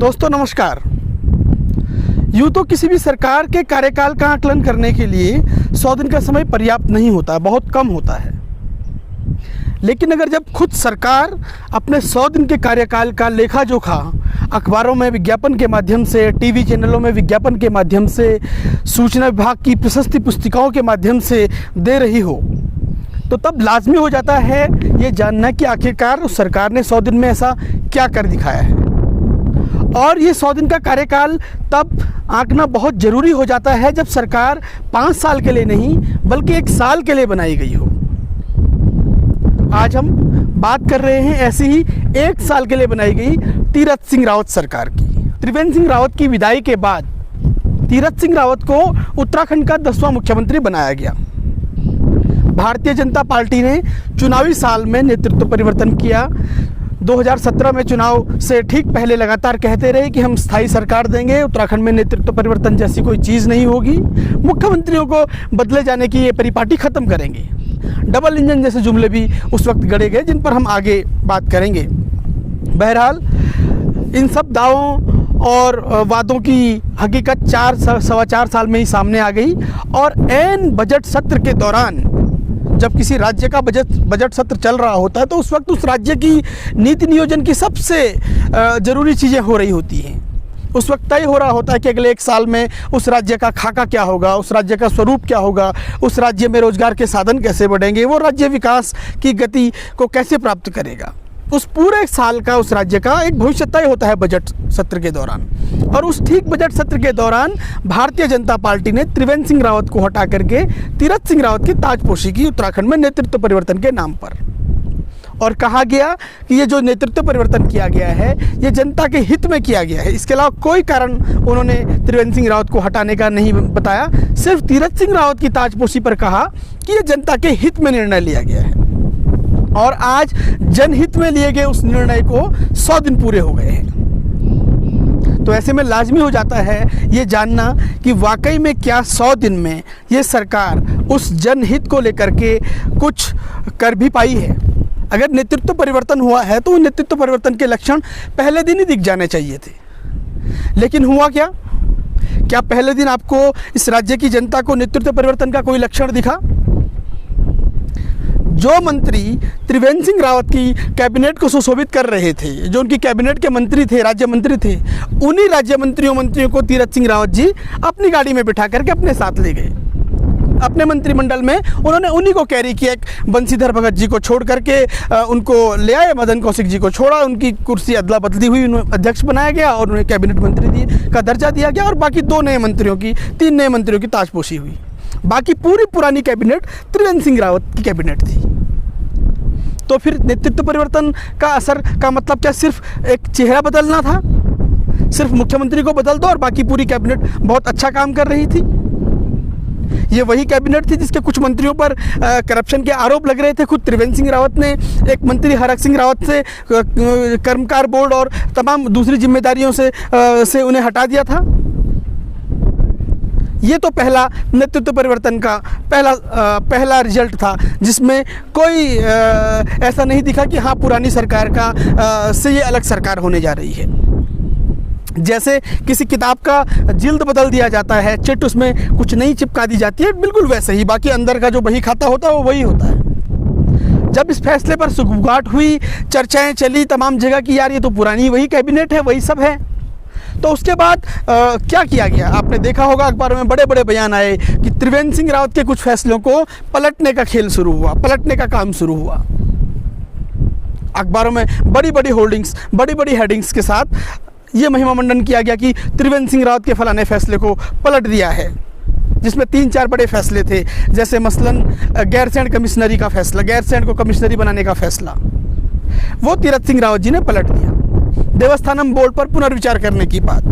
दोस्तों नमस्कार। यूँ तो किसी भी सरकार के कार्यकाल का आकलन करने के लिए 100 दिन का समय पर्याप्त नहीं होता, बहुत कम होता है। लेकिन अगर जब खुद सरकार अपने 100 दिन के कार्यकाल का लेखा जोखा अखबारों में विज्ञापन के माध्यम से, टीवी चैनलों में विज्ञापन के माध्यम से, सूचना विभाग की प्रशस्ति पुस्तिकाओं के माध्यम से दे रही हो, तो तब लाजमी हो जाता है ये जानना कि आखिरकार उस सरकार ने 100 दिन में ऐसा क्या कर दिखाया है। और ये 100 दिन का कार्यकाल तब आंकना बहुत ज़रूरी हो जाता है जब सरकार 5 साल के लिए नहीं बल्कि 1 साल के लिए बनाई गई हो। आज हम बात कर रहे हैं ऐसी ही 1 साल के लिए बनाई गई तीरथ सिंह रावत सरकार की। त्रिवेंद्र सिंह रावत की विदाई के बाद तीरथ सिंह रावत को उत्तराखंड का 10वां मुख्यमंत्री बनाया गया। भारतीय जनता पार्टी ने चुनावी साल में नेतृत्व परिवर्तन किया। 2017 में चुनाव से ठीक पहले लगातार कहते रहे कि हम स्थायी सरकार देंगे, उत्तराखंड में नेतृत्व परिवर्तन जैसी कोई चीज़ नहीं होगी, मुख्यमंत्रियों को बदले जाने की ये परिपाटी ख़त्म करेंगे। डबल इंजन जैसे जुमले भी उस वक्त गढ़े गए जिन पर हम आगे बात करेंगे। बहरहाल इन सब दावों और वादों की हकीकत 4-4.25 साल में ही सामने आ गई। और ऐन बजट सत्र के दौरान जब किसी राज्य का बजट सत्र चल रहा होता है तो उस वक्त उस राज्य की नीति नियोजन की सबसे ज़रूरी चीज़ें हो रही होती हैं। उस वक्त तय हो रहा होता है कि अगले 1 साल में उस राज्य का खाका क्या होगा, उस राज्य का स्वरूप क्या होगा, उस राज्य में रोजगार के साधन कैसे बढ़ेंगे, वो राज्य विकास की गति को कैसे प्राप्त करेगा। उस पूरे साल का उस राज्य का एक भविष्य तय होता है बजट सत्र के दौरान। और उस ठीक बजट सत्र के दौरान भारतीय जनता पार्टी ने त्रिवेंद्र सिंह रावत को हटा करके तीरथ सिंह रावत की ताजपोशी की उत्तराखंड में नेतृत्व परिवर्तन के नाम पर। और कहा गया कि ये जो नेतृत्व परिवर्तन किया गया है ये जनता के हित में किया गया है। इसके अलावा कोई कारण उन्होंने त्रिवेंद्र सिंह रावत को हटाने का नहीं बताया। सिर्फ तीरथ सिंह रावत की ताजपोशी पर कहा कि ये जनता के हित में निर्णय लिया गया है। और आज जनहित में लिए गए उस निर्णय को 100 दिन पूरे हो गए हैं। तो ऐसे में लाजमी हो जाता है ये जानना कि वाकई में क्या 100 दिन में ये सरकार उस जनहित को लेकर के कुछ कर भी पाई है। अगर नेतृत्व परिवर्तन हुआ है तो नेतृत्व परिवर्तन के लक्षण पहले दिन ही दिख जाने चाहिए थे। लेकिन हुआ क्या? क्या पहले दिन आपको इस राज्य की जनता को नेतृत्व परिवर्तन का कोई लक्षण दिखा? जो मंत्री त्रिवेंद्र सिंह रावत की कैबिनेट को सुशोभित कर रहे थे, जो उनकी कैबिनेट के मंत्री थे, राज्य मंत्री थे, उन्हीं राज्य मंत्रियों को तीरथ सिंह रावत जी अपनी गाड़ी में बिठा करके अपने साथ ले गए। अपने मंत्रिमंडल में उन्होंने उन्हीं को कैरी किया। बंशीधर भगत जी को छोड़ करके उनको ले आए, मदन कौशिक जी को छोड़ा, उनकी कुर्सी अदला बदली हुई, उन्हें अध्यक्ष बनाया गया और उन्हें कैबिनेट मंत्री का दर्जा दिया गया। और बाकी 3 नए मंत्रियों की ताजपोशी हुई। बाकी पूरी पुरानी कैबिनेट त्रिवेंद्र सिंह रावत की कैबिनेट थी। तो फिर नेतृत्व परिवर्तन का असर का मतलब क्या सिर्फ एक चेहरा बदलना था? सिर्फ मुख्यमंत्री को बदल दो और बाकी पूरी कैबिनेट बहुत अच्छा काम कर रही थी? ये वही कैबिनेट थी जिसके कुछ मंत्रियों पर करप्शन के आरोप लग रहे थे। खुद त्रिवेंद्र सिंह रावत ने एक मंत्री हरक सिंह रावत से कर्मकार बोर्ड और तमाम दूसरी जिम्मेदारियों से उन्हें हटा दिया था। ये तो पहला नेतृत्व परिवर्तन का पहला रिजल्ट था जिसमें कोई ऐसा नहीं दिखा कि हाँ पुरानी सरकार का से ये अलग सरकार होने जा रही है। जैसे किसी किताब का जिल्द बदल दिया जाता है, चिट उसमें कुछ नई चिपका दी जाती है, बिल्कुल वैसे ही बाकी अंदर का जो बही खाता होता है वो वही होता है। जब इस फैसले पर सुगबुगाहट हुई, चर्चाएं चली तमाम जगह कि यार ये तो पुरानी वही कैबिनेट है, वही सब है, तो उसके बाद क्या किया गया? आपने देखा होगा अखबारों में बड़े बड़े बयान आए कि त्रिवेंद्र सिंह रावत के कुछ फैसलों को पलटने का खेल शुरू हुआ, पलटने का काम शुरू हुआ। अखबारों में बड़ी बड़ी होल्डिंग्स, बड़ी बड़ी हेडिंग्स के साथ ये महिमा मंडन किया गया कि त्रिवेंद्र सिंह रावत के फलाने फैसले को पलट दिया है, जिसमें 3-4 बड़े फैसले थे। जैसे मसलन गैरसैंण कमिश्नरी का फैसला, गैरसैंण को कमिश्नरी बनाने का फैसला, वो तीरथ सिंह रावत जी ने पलट दिया। देवस्थानम बोर्ड पर पुनर्विचार करने की बात,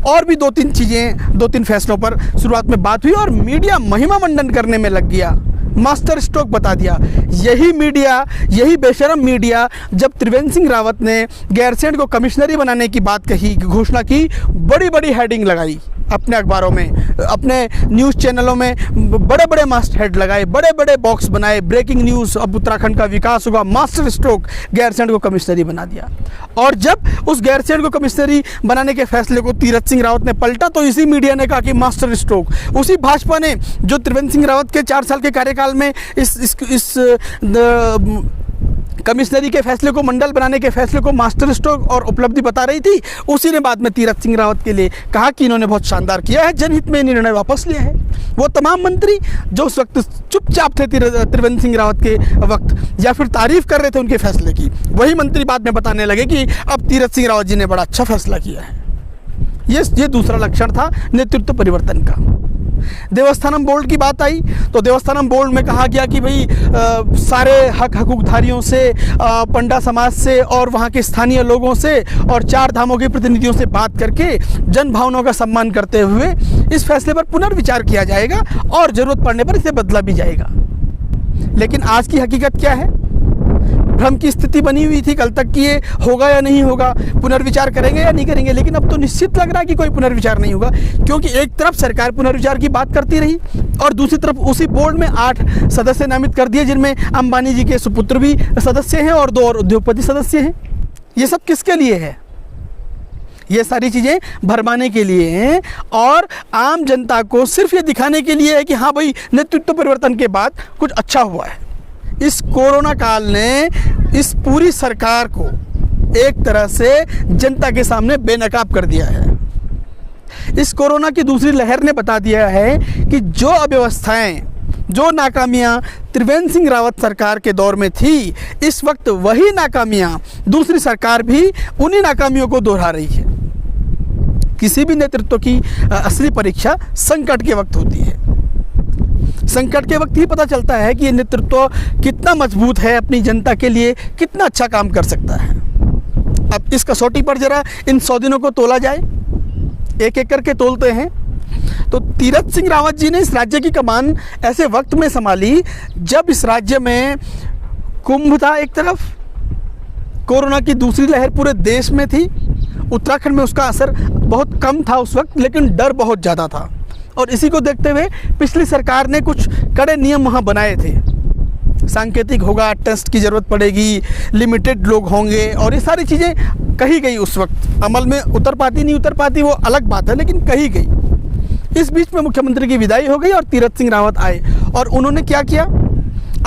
और भी 2-3 फैसलों पर शुरुआत में बात हुई और मीडिया महिमा मंडन करने में लग गया, मास्टर स्ट्रोक बता दिया। यही बेशरम मीडिया जब त्रिवेंद्र सिंह रावत ने गैरसैंण को कमिश्नरी बनाने की बात कही, घोषणा की, बड़ी बड़ी हेडिंग लगाई अपने अखबारों में, अपने न्यूज़ चैनलों में बड़े बड़े मास्ट हेड लगाए, बड़े बड़े बॉक्स बनाए, ब्रेकिंग न्यूज़, अब उत्तराखंड का विकास होगा, मास्टर स्ट्रोक, गैरसैंण को कमिश्नरी बना दिया। और जब उस गैरसैंण को कमिश्नरी बनाने के फैसले को तीरथ सिंह रावत ने पलटा तो इसी मीडिया ने कहा कि मास्टर स्ट्रोक। उसी भाजपा ने जो त्रिवेंद्र सिंह रावत के 4 साल के कार्यकाल में इस कमिश्नरी के फैसले को, मंडल बनाने के फैसले को मास्टर स्ट्रोक और उपलब्धि बता रही थी, उसी ने बाद में तीरथ सिंह रावत के लिए कहा कि इन्होंने बहुत शानदार किया है, जनहित में निर्णय वापस लिया है। वो तमाम मंत्री जो उस वक्त चुपचाप थे त्रिवेंद्र सिंह रावत के वक्त, या फिर तारीफ कर रहे थे उनके फैसले की, वही मंत्री बाद में बताने लगे कि अब तीरथ सिंह रावत जी ने बड़ा अच्छा फैसला किया है। ये दूसरा लक्षण था नेतृत्व परिवर्तन का। देवस्थानम बोर्ड की बात आई तो देवस्थानम बोर्ड में कहा गया कि भाई सारे हकूकधारियों से, पंडा समाज से और वहाँ के स्थानीय लोगों से और 4 धामों के प्रतिनिधियों से बात करके जन भावनाओं का सम्मान करते हुए इस फैसले पर पुनर्विचार किया जाएगा और ज़रूरत पड़ने पर इसे बदला भी जाएगा। लेकिन आज की हकीकत क्या है? भ्रम की स्थिति बनी हुई थी कल तक कि ये होगा या नहीं होगा, पुनर्विचार करेंगे या नहीं करेंगे, लेकिन अब तो निश्चित लग रहा है कि कोई पुनर्विचार नहीं होगा, क्योंकि एक तरफ सरकार पुनर्विचार की बात करती रही और दूसरी तरफ उसी बोर्ड में 8 सदस्य नामित कर दिए, जिनमें अंबानी जी के सुपुत्र भी सदस्य हैं और 2 और उद्योगपति सदस्य हैं। ये सब किसके लिए है? ये सारी चीज़ें भरमाने के लिए हैं और आम जनता को सिर्फ ये दिखाने के लिए है कि हाँ भाई, नेतृत्व परिवर्तन के बाद कुछ अच्छा हुआ है। इस कोरोना काल ने इस पूरी सरकार को एक तरह से जनता के सामने बेनकाब कर दिया है। इस कोरोना की दूसरी लहर ने बता दिया है कि जो अव्यवस्थाएं, जो नाकामियां त्रिवेंद्र सिंह रावत सरकार के दौर में थी, इस वक्त वही नाकामियां दूसरी सरकार भी उन्हीं नाकामियों को दोहरा रही है। किसी भी नेतृत्व की असली परीक्षा संकट के वक्त होती है। संकट के वक्त ही पता चलता है कि ये नेतृत्व कितना मजबूत है, अपनी जनता के लिए कितना अच्छा काम कर सकता है। अब इस कसौटी पर जरा इन 100 दिनों को तोला जाए, एक एक करके तोलते हैं। तो तीरथ सिंह रावत जी ने इस राज्य की कमान ऐसे वक्त में संभाली जब इस राज्य में कुंभ था एक तरफ, कोरोना की दूसरी लहर पूरे देश में थी। उत्तराखंड में उसका असर बहुत कम था उस वक्त, लेकिन डर बहुत ज़्यादा था। और इसी को देखते हुए पिछली सरकार ने कुछ कड़े नियम वहाँ बनाए थे। सांकेतिक होगा, टेस्ट की ज़रूरत पड़ेगी, लिमिटेड लोग होंगे और ये सारी चीज़ें कही गई उस वक्त। अमल में उतर पाती नहीं उतर पाती वो अलग बात है, लेकिन कही गई। इस बीच में मुख्यमंत्री की विदाई हो गई और तीरथ सिंह रावत आए और उन्होंने क्या किया?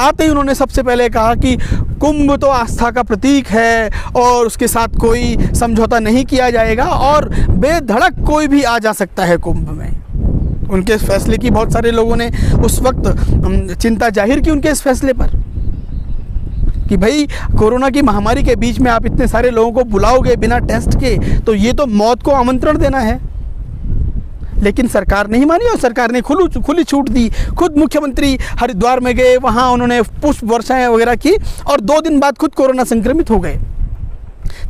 आते ही उन्होंने सबसे पहले कहा कि कुंभ तो आस्था का प्रतीक है और उसके साथ कोई समझौता नहीं किया जाएगा और बेधड़क कोई भी आ जा सकता है कुंभ में। उनके इस फैसले की बहुत सारे लोगों ने उस वक्त चिंता जाहिर की उनके इस फैसले पर कि भाई, कोरोना की महामारी के बीच में आप इतने सारे लोगों को बुलाओगे बिना टेस्ट के, तो ये तो मौत को आमंत्रण देना है। लेकिन सरकार नहीं मानी और सरकार ने खुली छूट दी। खुद मुख्यमंत्री हरिद्वार में गए, वहाँ उन्होंने पुष्प वर्षाएं वगैरह की और 2 दिन बाद खुद कोरोना संक्रमित हो गए।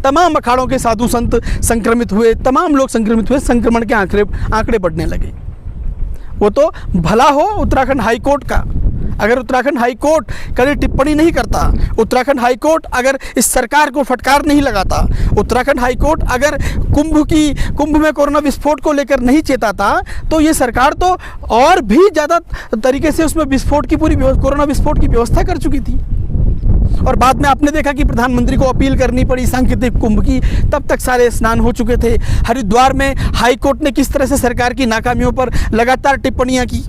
तमाम अखाड़ों के साधु संत संक्रमित हुए, तमाम लोग संक्रमित हुए, संक्रमण के आंकड़े बढ़ने लगे। वो तो भला हो उत्तराखंड हाई कोर्ट का, अगर उत्तराखंड हाई कोर्ट कभी टिप्पणी नहीं करता, उत्तराखंड हाई कोर्ट अगर इस सरकार को फटकार नहीं लगाता, उत्तराखंड हाई कोर्ट अगर कुंभ में कोरोना विस्फोट को लेकर नहीं चेताता, तो ये सरकार तो और भी ज़्यादा तरीके से उसमें कोरोना विस्फोट की व्यवस्था कर चुकी थी। और बाद में आपने देखा कि प्रधानमंत्री को अपील करनी पड़ी सांकेतिक कुंभ की, तब तक सारे स्नान हो चुके थे। हरिद्वार में हाई कोर्ट ने किस तरह से सरकार की नाकामियों पर लगातार टिप्पणियां की,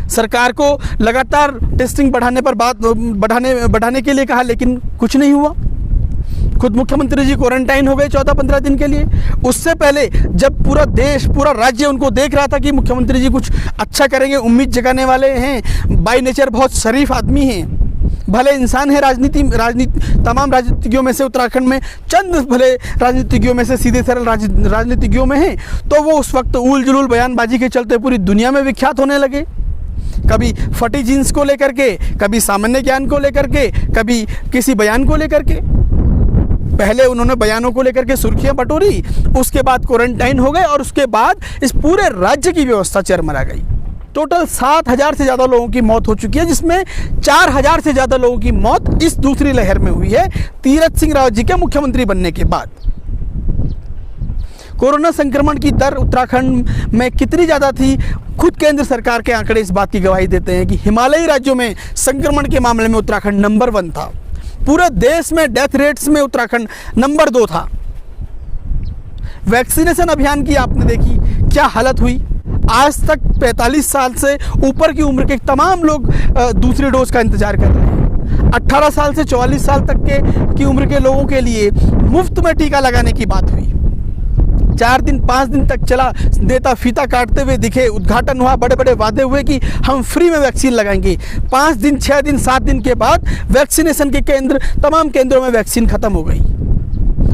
सरकार को लगातार टेस्टिंग बढ़ाने के लिए कहा, लेकिन कुछ नहीं हुआ। खुद मुख्यमंत्री जी क्वारंटाइन हो गए 14-15 दिन के लिए। उससे पहले जब पूरा देश, पूरा राज्य उनको देख रहा था कि मुख्यमंत्री जी कुछ अच्छा करेंगे, उम्मीद जगाने वाले हैं, बाय नेचर बहुत शरीफ आदमी हैं, भले इंसान है, तमाम राजनीतिज्ञों में से उत्तराखंड में चंद भले राजनीतिज्ञों में से सीधे सरल राजनीतिज्ञों में हैं, तो वो उस वक्त उल जुलूल बयानबाजी के चलते पूरी दुनिया में विख्यात होने लगे। कभी फटी जीन्स को लेकर के, कभी सामान्य ज्ञान को लेकर के, कभी किसी बयान को लेकर के। पहले उन्होंने बयानों को लेकर के सुर्खियां बटोरी, उसके बाद क्वारंटाइन हो गए और उसके बाद इस पूरे राज्य की व्यवस्था चरमरा गई। टोटल 7,000 से ज़्यादा लोगों की मौत हो चुकी है, जिसमें 4,000 से ज़्यादा लोगों की मौत इस दूसरी लहर में हुई है तीरथ सिंह रावत जी के मुख्यमंत्री बनने के बाद। कोरोना संक्रमण की दर उत्तराखंड में कितनी ज़्यादा थी, खुद केंद्र सरकार के आंकड़े इस बात की गवाही देते हैं कि हिमालयी राज्यों में संक्रमण के मामले में उत्तराखंड नंबर 1 था। पूरे देश में डेथ रेट्स में उत्तराखंड नंबर 2 था। वैक्सीनेशन अभियान की आपने देखी क्या हालत हुई। आज तक 45 साल से ऊपर की उम्र के तमाम लोग दूसरे डोज का इंतजार कर रहे हैं। 18 साल से 44 साल तक की उम्र के लोगों के लिए मुफ्त में टीका लगाने की बात हुई। 4 दिन 5 दिन तक चला, नेता फीता काटते हुए दिखे, उद्घाटन हुआ, बड़े बड़े वादे हुए कि हम फ्री में वैक्सीन लगाएंगे। 5 दिन 6 दिन 7 दिन के बाद वैक्सीनेशन के केंद्र, तमाम केंद्रों में वैक्सीन खत्म हो गई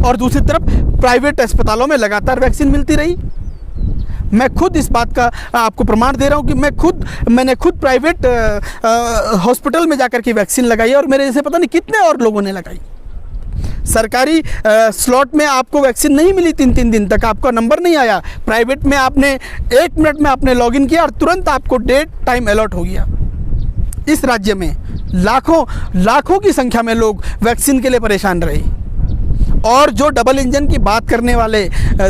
और दूसरी तरफ प्राइवेट अस्पतालों में लगातार वैक्सीन मिलती रही। मैं खुद इस बात का आपको प्रमाण दे रहा हूँ कि मैंने खुद प्राइवेट हॉस्पिटल में जाकर के वैक्सीन लगाई और मेरे जैसे पता नहीं कितने और लोगों ने लगाई। सरकारी स्लॉट में आपको वैक्सीन नहीं मिली 3-3 दिन तक, आपका नंबर नहीं आया। प्राइवेट में आपने 1 मिनट में आपने लॉगिन किया और तुरंत आपको डेट टाइम अलॉट हो गया। इस राज्य में लाखों की संख्या में लोग वैक्सीन के लिए परेशान रहे। और जो डबल इंजन की बात करने वाले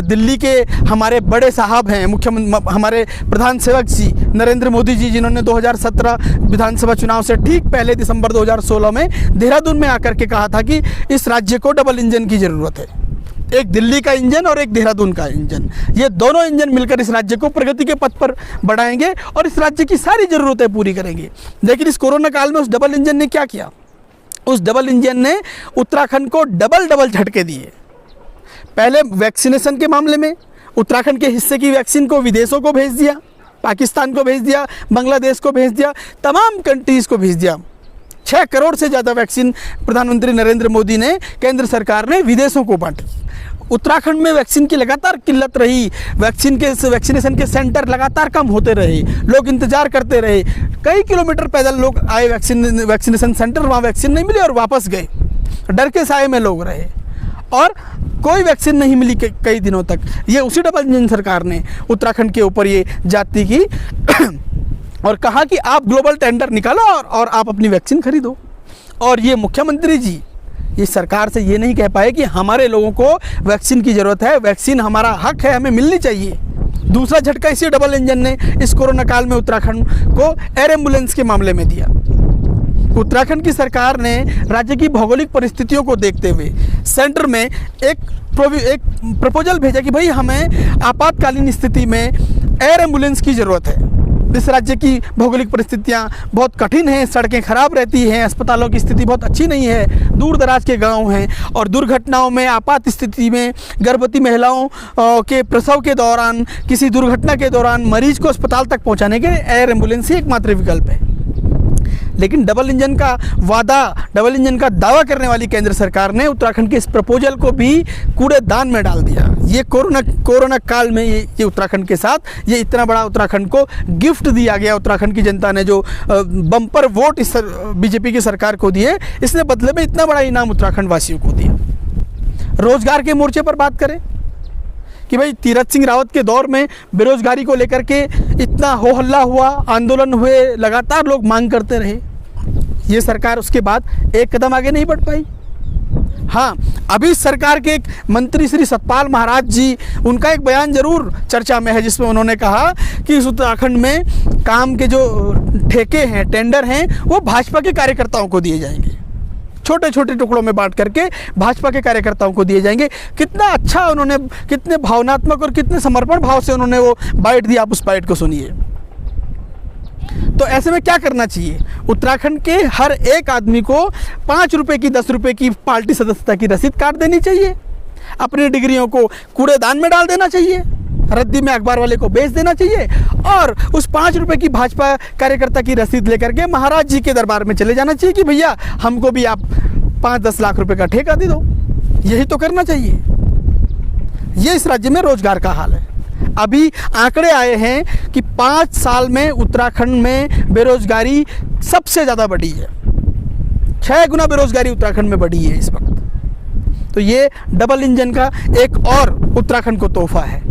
दिल्ली के हमारे बड़े साहब हैं, मुख्यमंत्री हमारे प्रधान सेवक जी नरेंद्र मोदी जी, जिन्होंने 2017 विधानसभा चुनाव से ठीक पहले दिसंबर 2016 में देहरादून में आकर के कहा था कि इस राज्य को डबल इंजन की ज़रूरत है। एक दिल्ली का इंजन और एक देहरादून का इंजन, ये दोनों इंजन मिलकर इस राज्य को प्रगति के पथ पर बढ़ाएंगे और इस राज्य की सारी ज़रूरतें पूरी करेंगे। लेकिन इस कोरोना काल में उस डबल इंजन ने क्या किया? उस डबल इंजन ने उत्तराखंड को डबल झटके दिए। पहले वैक्सीनेशन के मामले में उत्तराखंड के हिस्से की वैक्सीन को विदेशों को भेज दिया, पाकिस्तान को भेज दिया, बांग्लादेश को भेज दिया, तमाम कंट्रीज़ को भेज दिया। 6 करोड़ से ज़्यादा वैक्सीन प्रधानमंत्री नरेंद्र मोदी ने, केंद्र सरकार ने विदेशों को बांटी। उत्तराखंड में वैक्सीन की लगातार किल्लत रही। वैक्सीनेशन के सेंटर लगातार कम होते रहे, लोग इंतजार करते रहे। कई किलोमीटर पैदल लोग आए वैक्सीनेशन सेंटर, वहाँ वैक्सीन नहीं मिली और वापस गए। डर के साए में लोग रहे और कोई वैक्सीन नहीं मिली कई दिनों तक। ये उसी डबल इंजन सरकार ने उत्तराखंड के ऊपर ये जाति की और कहा कि आप ग्लोबल टेंडर निकालो और आप अपनी वैक्सीन खरीदो। और ये मुख्यमंत्री जी ये सरकार से ये नहीं कह पाए कि हमारे लोगों को वैक्सीन की ज़रूरत है, वैक्सीन हमारा हक है, हमें मिलनी चाहिए। दूसरा झटका इसी डबल इंजन ने इस कोरोना काल में उत्तराखंड को एयर एम्बुलेंस के मामले में दिया। उत्तराखंड की सरकार ने राज्य की भौगोलिक परिस्थितियों को देखते हुए सेंटर में एक प्रपोजल भेजा कि भाई हमें आपातकालीन स्थिति में एयर एम्बुलेंस की ज़रूरत है। इस राज्य की भौगोलिक परिस्थितियाँ बहुत कठिन हैं, सड़कें खराब रहती हैं, अस्पतालों की स्थिति बहुत अच्छी नहीं है, दूर दराज के गांव हैं और दुर्घटनाओं में, आपात स्थिति में, गर्भवती महिलाओं के प्रसव के दौरान, किसी दुर्घटना के दौरान मरीज को अस्पताल तक पहुंचाने के एयर एम्बुलेंस ही एकमात्र विकल्प है। लेकिन डबल इंजन का दावा करने वाली केंद्र सरकार ने उत्तराखंड के इस प्रपोजल को भी कूड़ेदान में डाल दिया। ये कोरोना काल में ये उत्तराखंड के साथ ये इतना बड़ा उत्तराखंड को गिफ्ट दिया गया। उत्तराखंड की जनता ने जो बम्पर वोट इस बीजेपी की सरकार को दिए, इसने बदले में इतना बड़ा इनाम उत्तराखंड वासियों को दिया। रोजगार के मोर्चे पर बात करें कि भाई तीरथ सिंह रावत के दौर में बेरोजगारी को लेकर के इतना हो हल्ला हुआ, आंदोलन हुए, लगातार लोग मांग करते रहे। ये सरकार उसके बाद एक कदम आगे नहीं बढ़ पाई। हाँ, अभी सरकार के एक मंत्री श्री सतपाल महाराज जी, उनका एक बयान जरूर चर्चा में है जिसमें उन्होंने कहा कि इस उत्तराखंड में काम के जो ठेके हैं, टेंडर हैं, वो भाजपा के कार्यकर्ताओं को दिए जाएंगे। छोटे छोटे टुकड़ों में बांट करके भाजपा के कार्यकर्ताओं को दिए जाएंगे। कितना अच्छा उन्होंने, कितने भावनात्मक और कितने समर्पण भाव से उन्होंने वो बाइट दिया। आप उस बाइट को सुनिए। तो ऐसे में क्या करना चाहिए? उत्तराखंड के हर एक आदमी को 5 रुपये की, 10 रुपये की पार्टी सदस्यता की रसीद काट देनी चाहिए। अपनी डिग्रियों को कूड़ेदान में डाल देना चाहिए, रद्दी में अखबार वाले को बेच देना चाहिए और उस 5 रुपये की भाजपा कार्यकर्ता की रसीद लेकर के महाराज जी के दरबार में चले जाना चाहिए कि भैया हमको भी आप 5-10 लाख रुपए का ठेका दे दो। यही तो करना चाहिए। ये इस राज्य में रोजगार का हाल है। अभी आंकड़े आए हैं कि 5 साल में उत्तराखंड में बेरोजगारी सबसे ज़्यादा बढ़ी है। 6 गुना बेरोजगारी उत्तराखंड में बढ़ी है इस वक्त। तो ये डबल इंजन का एक और उत्तराखंड को तोहफा है।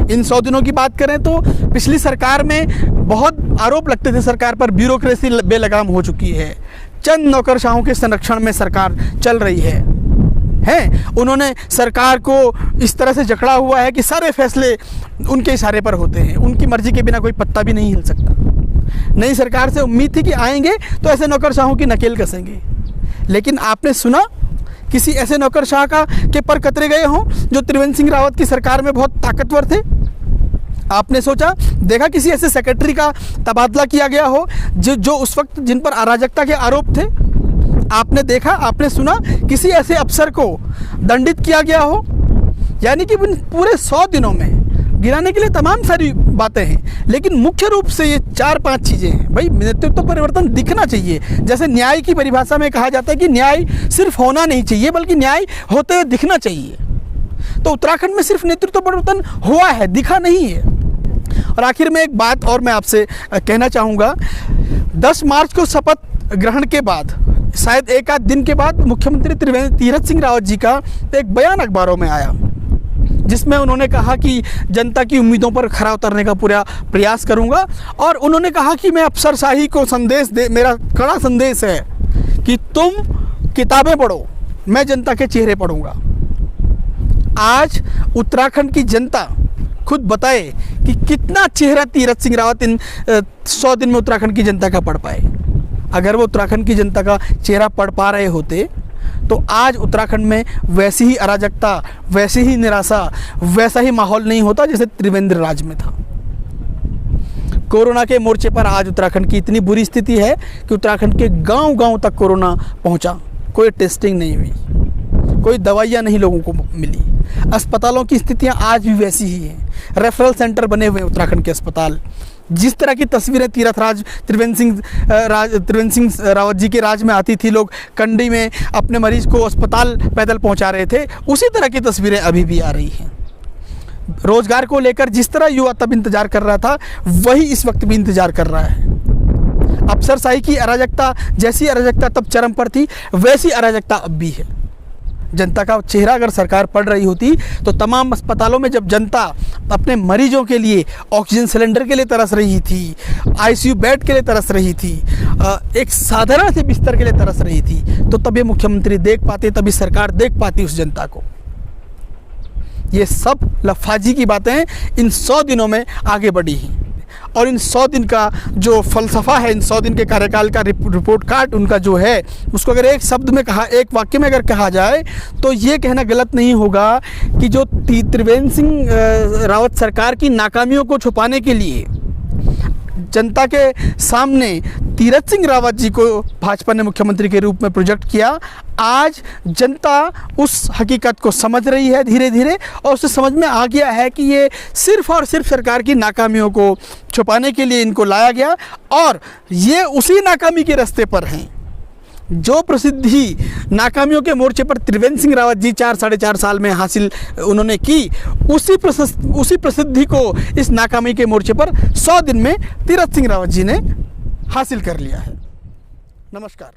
इन 100 दिनों की बात करें तो पिछली सरकार में बहुत आरोप लगते थे सरकार पर, ब्यूरोक्रेसी बेलगाम हो चुकी है, चंद नौकरशाहों के संरक्षण में सरकार चल रही है। हैं, उन्होंने सरकार को इस तरह से जकड़ा हुआ है कि सारे फैसले उनके इशारे पर होते हैं, उनकी मर्जी के बिना कोई पत्ता भी नहीं हिल सकता। नई सरकार से उम्मीद थी कि आएंगे तो ऐसे नौकरशाहों की नकेल कसेंगे, लेकिन आपने सुना किसी ऐसे नौकरशाह के पर कतरे गए हों जो त्रिवेंद्र सिंह रावत की सरकार में बहुत ताकतवर थे? आपने सोचा देखा किसी ऐसे सेक्रेटरी का तबादला किया गया हो जो उस वक्त जिन पर अराजकता के आरोप थे? आपने देखा, आपने सुना किसी ऐसे अफसर को दंडित किया गया हो? यानी कि पूरे 100 दिनों में गिराने के लिए तमाम सारी बातें हैं, लेकिन मुख्य रूप से ये 4-5 चीज़ें हैं। भाई, नेतृत्व परिवर्तन दिखना चाहिए। जैसे न्याय की परिभाषा में कहा जाता है कि न्याय सिर्फ होना नहीं चाहिए बल्कि न्याय होते हुए दिखना चाहिए। तो उत्तराखंड में सिर्फ नेतृत्व परिवर्तन हुआ है, दिखा नहीं है। और आखिर में एक बात और मैं आपसे कहना चाहूँगा, 10 मार्च को शपथ ग्रहण के बाद शायद एक आध दिन के बाद मुख्यमंत्री तीरथ सिंह रावत जी का एक बयान अखबारों में आया जिसमें उन्होंने कहा कि जनता की उम्मीदों पर खरा उतरने का पूरा प्रयास करूंगा, और उन्होंने कहा कि मैं अफसरशाही को मेरा कड़ा संदेश है कि तुम किताबें पढ़ो, मैं जनता के चेहरे पढ़ूंगा। आज उत्तराखंड की जनता खुद बताए कि कितना चेहरा तीरथ सिंह रावत इन 100 दिन में उत्तराखंड की जनता का पढ़ पाए। अगर वो उत्तराखंड की जनता का चेहरा पढ़ पा रहे होते तो आज उत्तराखंड में वैसी ही अराजकता, वैसी ही निराशा, वैसा ही माहौल नहीं होता जैसे त्रिवेंद्र राज में था। कोरोना के मोर्चे पर आज उत्तराखंड की इतनी बुरी स्थिति है कि उत्तराखंड के गांव-गांव तक कोरोना पहुंचा, कोई टेस्टिंग नहीं हुई, कोई दवाइयां नहीं लोगों को मिली। अस्पतालों की स्थितियां आज भी वैसी ही हैं। रेफरल सेंटर बने हुए हैं उत्तराखंड के अस्पताल। जिस तरह की तस्वीरें त्रिवेंद्र सिंह रावत जी के राज में आती थी, लोग कंडी में अपने मरीज को अस्पताल पैदल पहुंचा रहे थे, उसी तरह की तस्वीरें अभी भी आ रही हैं। रोजगार को लेकर जिस तरह युवा तब इंतजार कर रहा था, वही इस वक्त भी इंतजार कर रहा है। अफसरशाही की अराजकता, जैसी अराजकता तब चरम पर थी, वैसी अराजकता अब भी है। जनता का चेहरा अगर सरकार पढ़ रही होती तो तमाम अस्पतालों में जब जनता अपने मरीजों के लिए ऑक्सीजन सिलेंडर के लिए तरस रही थी, आईसीयू बेड के लिए तरस रही थी, एक साधारण से बिस्तर के लिए तरस रही थी, तो तब ये मुख्यमंत्री देख पाते, तभी सरकार देख पाती उस जनता को। ये सब लफाजी की बातें इन 100 दिनों में आगे बढ़ी हैं, और इन 100 दिन का जो फलसफा है, इन 100 दिन के कार्यकाल का रिपोर्ट कार्ड उनका जो है, उसको अगर एक शब्द में कहा, एक वाक्य में अगर कहा जाए तो ये कहना गलत नहीं होगा कि जो त्रिवेंद्र सिंह रावत सरकार की नाकामियों को छुपाने के लिए जनता के सामने तीरथ सिंह रावत जी को भाजपा ने मुख्यमंत्री के रूप में प्रोजेक्ट किया, आज जनता उस हकीकत को समझ रही है धीरे धीरे, और उसे समझ में आ गया है कि ये सिर्फ और सिर्फ सरकार की नाकामियों को छुपाने के लिए इनको लाया गया, और ये उसी नाकामी के रास्ते पर हैं। जो प्रसिद्धि नाकामियों के मोर्चे पर त्रिवेंद्र सिंह रावत जी 4-4.5 साल में हासिल उन्होंने की, उसी प्रसिद्धि को इस नाकामी के मोर्चे पर 100 दिन में तीरथ सिंह रावत जी ने हासिल कर लिया है। नमस्कार।